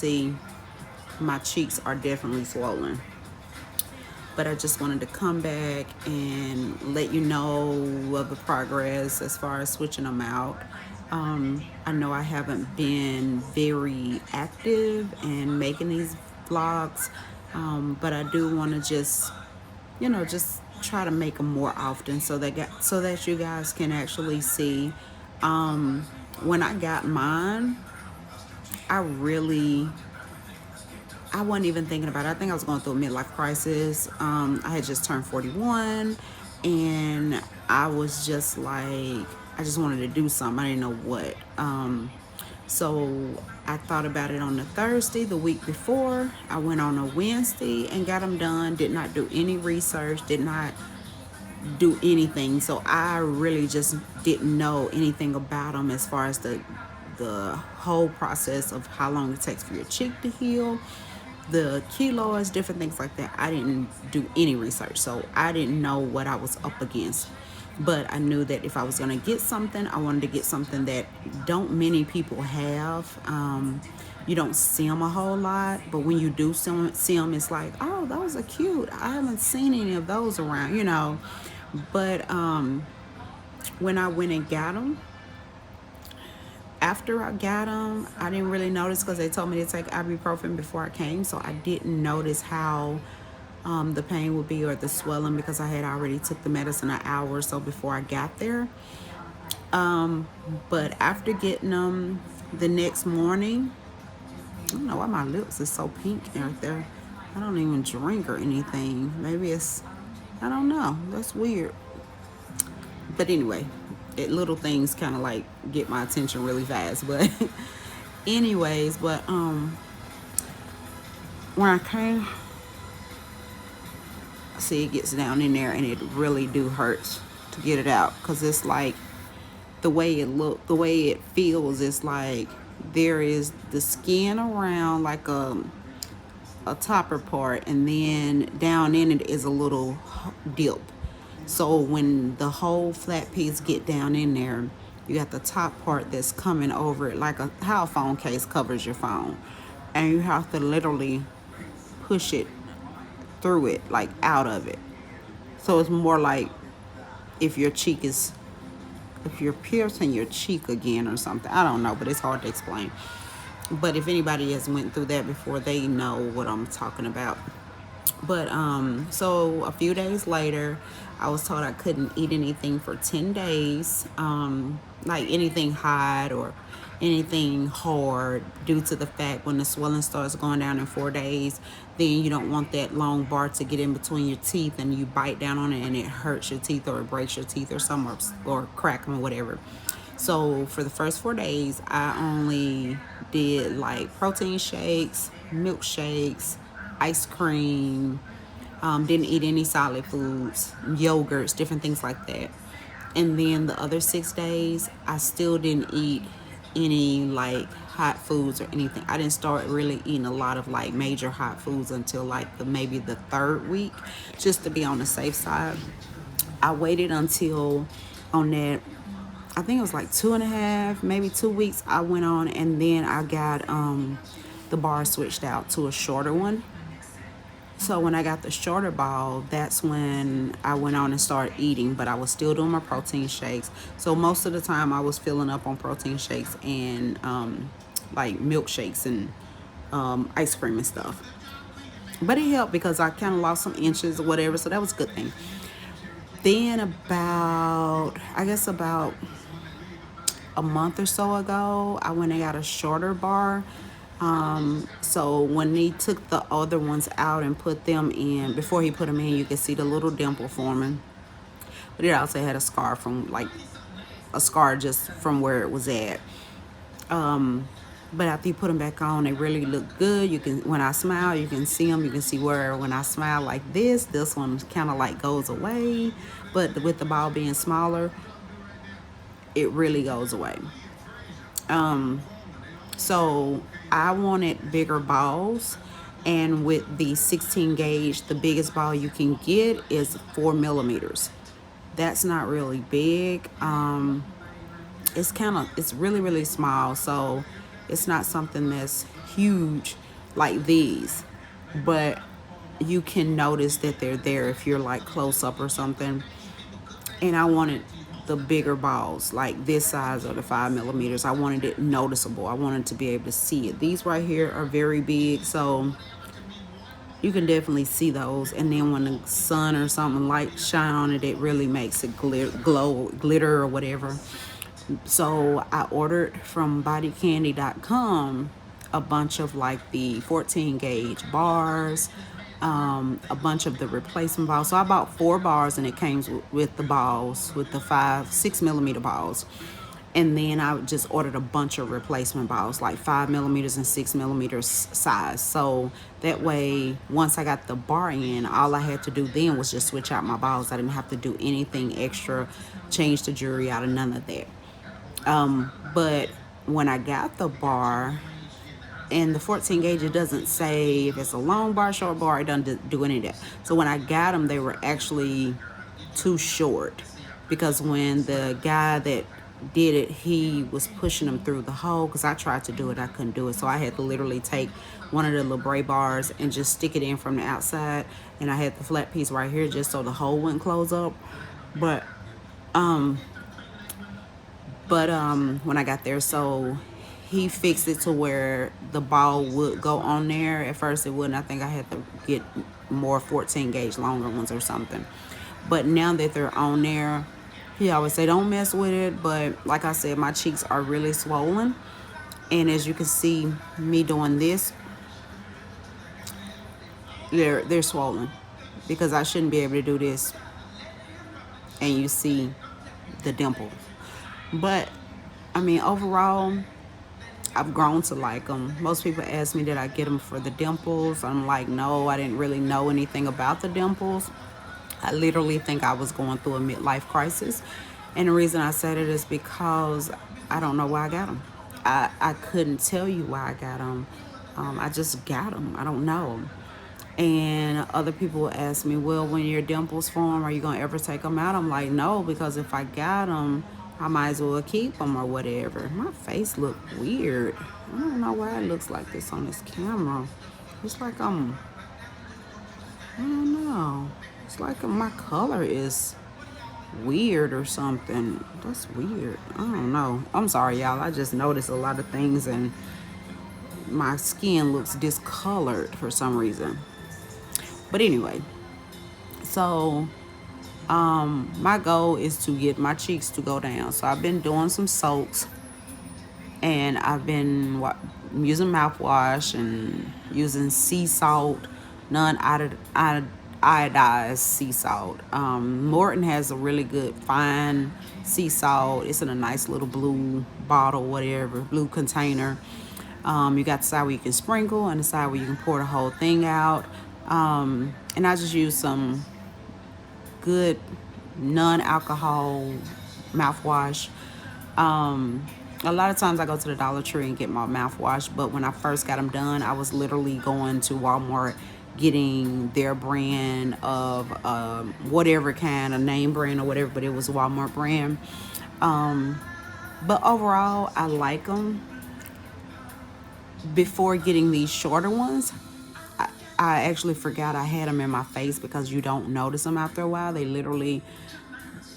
see, my cheeks are definitely swollen. But I just wanted to come back and let you know of the progress as far as switching them out. I know I haven't been very active in making these vlogs, but I do want to just try to make them more often so that you guys can actually see. When I got mine, I really I wasn't even thinking about it. I think I was going through a midlife crisis. I had just turned 41, and I was just like, I just wanted to do something. I didn't know what. So I thought about it on the Thursday, the week before. I went on a Wednesday and got them done. Did not do any research, did not do anything. So I really just didn't know anything about them as far as the whole process of how long it takes for your cheek to heal, the kilos, different things like that. I didn't do any research, so I didn't know what I was up against. But I knew that if I was going to get something, I wanted to get something that don't many people have. You don't see them a whole lot, but when you do see them, it's like, oh, those are cute. I haven't seen any of those around. But when I went and got them, after I got them, I didn't really notice because they told me to take ibuprofen before I came, so I didn't notice how the pain would be or the swelling because I had already took the medicine an hour or so before I got there. But after getting them the next morning, I don't know why my lips is so pink right there. I don't even drink or anything. Maybe I don't know. That's weird. But anyway, little things kind of like get my attention really fast. But anyways, but when I came, see, it gets down in there and it really do hurts to get it out because it's like the way it feels. It's like there is the skin around like a topper part, and then down in it is a little dip. So when the whole flat piece get down in there, you got the top part that's coming over it, like how a phone case covers your phone, and you have to literally push it through it, like out of it. So it's more like if your cheek is, if you're piercing your cheek again or something. I don't know, but it's hard to explain. But if anybody has went through that before, they know what I'm talking about. But so a few days later, I was told I couldn't eat anything for 10 days, like anything hot or anything hard, due to the fact when the swelling starts going down in 4 days, then you don't want that long bar to get in between your teeth and you bite down on it and it hurts your teeth or it breaks your teeth or something, or crack them or whatever. So for the first 4 days, I only did like protein shakes, milkshakes, ice cream, didn't eat any solid foods, yogurts, different things like that. And then the other 6 days, I still didn't eat any like hot foods or anything. I didn't start really eating a lot of like major hot foods until like maybe the third week, just to be on the safe side. I waited until on that, I think it was like 2.5, maybe 2 weeks, I went on, and then I got the bar switched out to a shorter one. So when I got the shorter ball, that's when I went on and started eating, but I was still doing my protein shakes. So most of the time I was filling up on protein shakes and like milkshakes and ice cream and stuff. But it helped because I kind of lost some inches or whatever, so that was a good thing. Then I guess about a month or so ago, I went and got a shorter bar. So when he took the other ones out and put them in, before he put them in, you could see the little dimple forming. But it also had a scar just from where it was at. But after you put them back on, they really look good. When I smile, you can see them. You can see where when I smile like this one kind of like goes away. But with the ball being smaller, it really goes away. So I wanted bigger balls, and with the 16 gauge, the biggest ball you can get is 4 millimeters. That's not really big. It's really, really small, so it's not something that's huge like these, but you can notice that they're there if you're like close up or something. And I wanted the bigger balls, like this size or the 5 millimeters. I wanted it noticeable. I wanted to be able to see it. These right here are very big, so you can definitely see those. And then when the sun or something light shine on it, it really makes it glitter or whatever. So I ordered from bodycandy.com a bunch of like the 14 gauge bars, a bunch of the replacement balls. So I bought 4 bars, and it came with the balls, with the 6 millimeter balls. And then I just ordered a bunch of replacement balls, like 5 millimeters and 6 millimeters size. So that way, once I got the bar in, all I had to do then was just switch out my balls. I didn't have to do anything extra, change the jewelry out, of none of that. But when I got the bar, and the 14 gauge, it doesn't say if it's a long bar, short bar, it doesn't do any of that. So when I got them, they were actually too short, because when the guy that did it, he was pushing them through the hole, because I tried to do it, I couldn't do it. So I had to literally take one of the LeBray bars and just stick it in from the outside, and I had the flat piece right here just so the hole wouldn't close up. But when I got there, so he fixed it to where the ball would go on there. At first it wouldn't. I think I had to get more 14 gauge longer ones or something. But now that they're on there, he always say don't mess with it. But like I said, my cheeks are really swollen, and as you can see me doing this, they're swollen, because I shouldn't be able to do this and you see the dimples. But I mean, overall, I've grown to like them. Most people ask me, did I get them for the dimples? I'm like, no, I didn't really know anything about the dimples. I literally think I was going through a midlife crisis. And the reason I said it is because I don't know why I got them. I couldn't tell you why I got them. I just got them. I don't know. And other people ask me, well, when your dimples form, are you going to ever take them out? I'm like, no, because if I got them, I might as well keep them or whatever. My face look weird. I don't know why it looks like this on this camera. It's like I don't know. It's like my color is weird or something. That's weird. I don't know. I'm sorry, y'all. I just noticed a lot of things, and my skin looks discolored for some reason. But anyway, so my goal is to get my cheeks to go down. So I've been doing some soaks, and I've been using mouthwash and using sea salt, non-iodized sea salt. Morton has a really good fine sea salt. It's in a nice little blue bottle, whatever, blue container. You got the side where you can sprinkle and the side where you can pour the whole thing out. And I just use some good non-alcohol mouthwash. A lot of times I go to the Dollar Tree and get my mouthwash, but when I first got them done, I was literally going to Walmart getting their brand of whatever kind, a name brand or whatever, but it was Walmart brand. But overall, I like them. Before getting these shorter ones, I actually forgot I had them in my face, because you don't notice them after a while. They literally,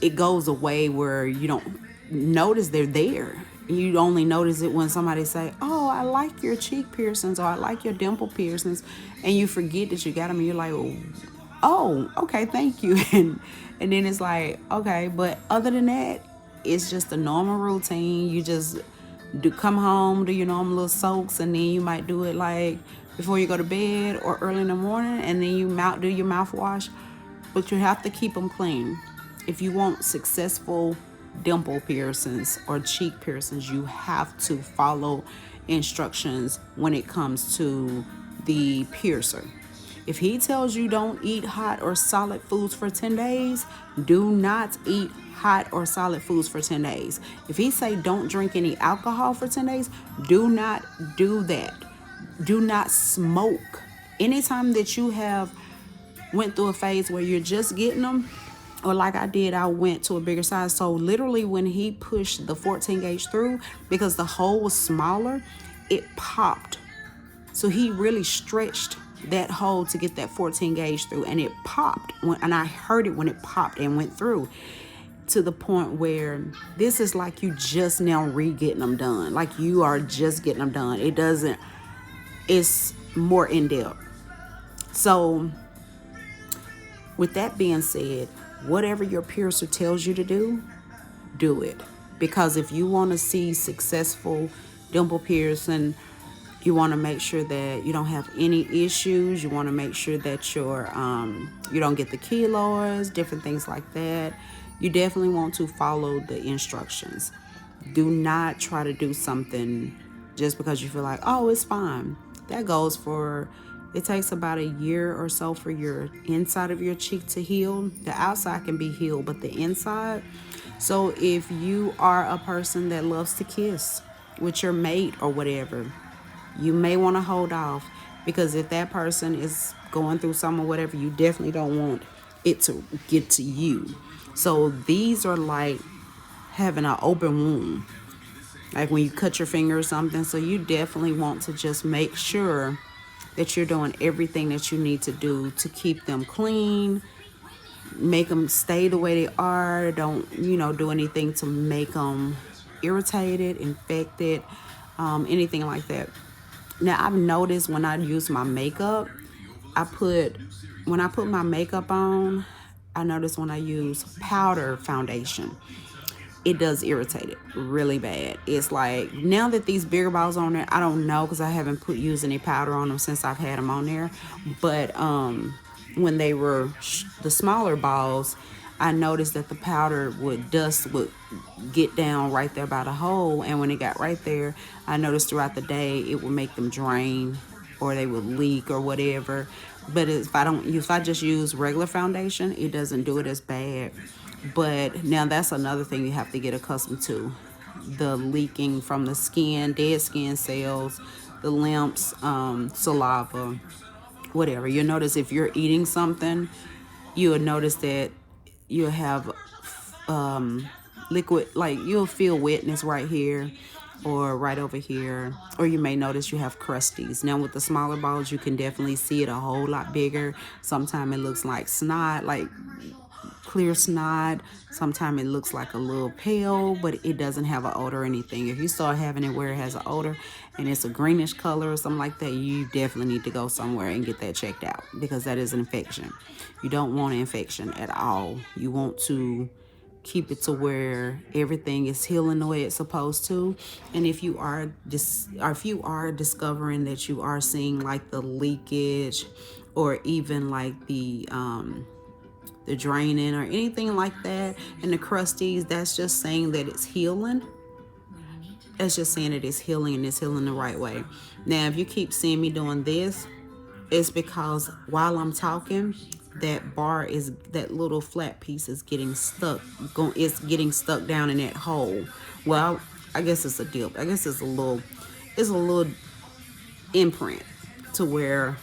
it goes away where you don't notice they're there. You only notice it when somebody say, oh, I like your cheek piercings, or I like your dimple piercings, and you forget that you got them, and you're like, oh, okay, thank you. And then it's like, okay, but other than that, it's just a normal routine. You just come home, do your normal little soaks, and then you might do it like before you go to bed or early in the morning, and then you do your mouthwash. But you have to keep them clean. If you want successful dimple piercings or cheek piercings, you have to follow instructions when it comes to the piercer. If he tells you don't eat hot or solid foods for 10 days, do not eat hot or solid foods for 10 days. If he say don't drink any alcohol for 10 days, do not do that. Do not smoke. Anytime that you have went through a phase where you're just getting them, or like I did, I went to a bigger size. So literally when he pushed the 14 gauge through, because the hole was smaller, it popped So he really stretched that hole to get that 14 gauge through, and it popped and I heard it when it popped and went through, to the point where this is like you just now re-getting them done. Like you are just getting them done. It doesn't, it's more in depth. So with that being said, whatever your piercer tells you to do it. Because if you want to see successful dimple piercing, you want to make sure that you don't have any issues. You want to make sure that you don't get the keloids, different things like that. You definitely want to follow the instructions. Do not try to do something just because you feel like, oh, it's fine. That goes for, it takes about a year or so for your inside of your cheek to heal. The outside can be healed, but the inside. So if you are a person that loves to kiss with your mate or whatever, you may want to hold off, because if that person is going through something or whatever, you definitely don't want it to get to you. So these are like having an open wound, like when you cut your finger or something. So you definitely want to just make sure that you're doing everything that you need to do to keep them clean, make them stay the way they are. Don't, do anything to make them irritated, infected, anything like that. Now, I've noticed when I use my makeup, when I put my makeup on, I notice when I use powder foundation, it does irritate it really bad. It's like, now that these bigger balls on there, I don't know, because I haven't used any powder on them since I've had them on there. But when they were the smaller balls, I noticed that the powder dust would get down right there by the hole, and when it got right there, I noticed throughout the day it would make them drain or they would leak or whatever. But if I just use regular foundation, it doesn't do it as bad. But now that's another thing you have to get accustomed to: the leaking from the skin, dead skin cells, the lymphs, saliva, whatever. You'll notice if you're eating something, you'll notice that you'll have liquid, like you'll feel wetness right here or right over here, or you may notice you have crusties. Now with the smaller balls, you can definitely see it a whole lot bigger. Sometimes it looks like snot, like clear snot. Sometimes it looks like a little pale, but it doesn't have an odor or anything. If you start having it where it has an odor and it's a greenish color or something like that, you definitely need to go somewhere and get that checked out, because that is an infection. You don't want an infection at all. You want to keep it to where everything is healing the way it's supposed to. And if you are discovering that you are seeing like the leakage, or even like the draining or anything like that, and the crusties, that's just saying that it's healing. That's just saying it is healing, and it's healing the right way. Now, if you keep seeing me doing this, it's because while I'm talking, that little flat piece is getting stuck. It's getting stuck down in that hole. Well, I guess it's a dip. I guess it's a little imprint, to where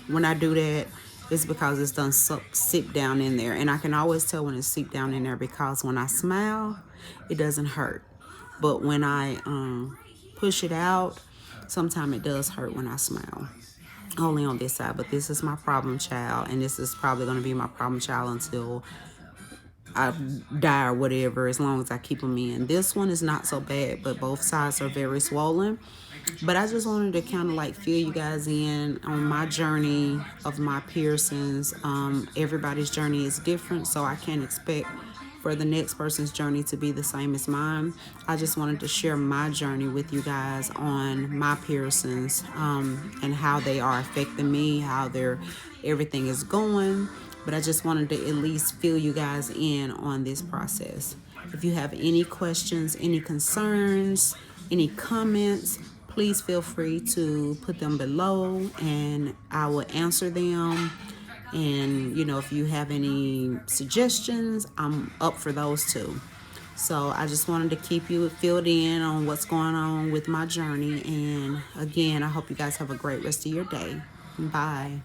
when I do that, it's because it's done sip down in there. And I can always tell when it's seeped down in there, because when I smile, it doesn't hurt. But when I push it out, sometimes it does hurt when I smile. Only on this side. But this is my problem child, and this is probably going to be my problem child until I die or whatever, as long as I keep them in. This one is not so bad, but both sides are very swollen. But I just wanted to kind of like fill you guys in on my journey of my piercings. Everybody's journey is different, so I can't expect for the next person's journey to be the same as mine. I just wanted to share my journey with you guys on my piercings, and how they are affecting me, how everything is going. But I just wanted to at least fill you guys in on this process. If you have any questions, any concerns, any comments, please feel free to put them below, and I will answer them. And if you have any suggestions, I'm up for those too. So I just wanted to keep you filled in on what's going on with my journey. And again, I hope you guys have a great rest of your day. Bye.